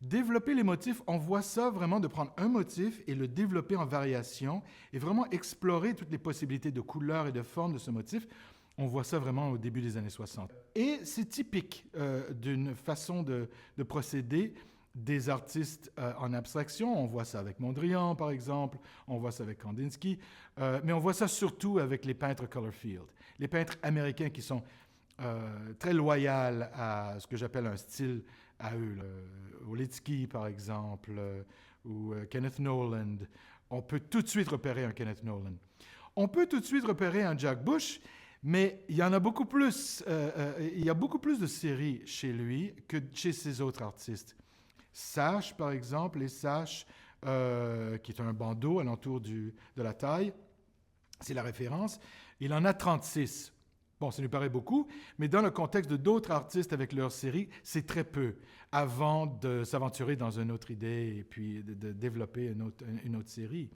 Développer les motifs, on voit ça vraiment de prendre un motif et le développer en variation et vraiment explorer toutes les possibilités de couleurs et de formes de ce motif. On voit ça vraiment au début des années 60. Et c'est typique d'une façon de procéder des artistes en abstraction. On voit ça avec Mondrian, par exemple. On voit ça avec Kandinsky. Mais on voit ça surtout avec les peintres color field. Les peintres américains qui sont très loyaux à ce que j'appelle un style à eux. Olitsky, par exemple, ou Kenneth Noland. On peut tout de suite repérer un Kenneth Noland. On peut tout de suite repérer un Jack Bush, mais il y en a beaucoup plus. Il y a beaucoup plus de séries chez lui que chez ses autres artistes. Sash, par exemple, les Sash, qui est un bandeau alentour de la taille, c'est la référence. Il en a 36. Bon, ça nous paraît beaucoup, mais dans le contexte de d'autres artistes avec leur série, c'est très peu avant de s'aventurer dans une autre idée et puis de développer une autre série.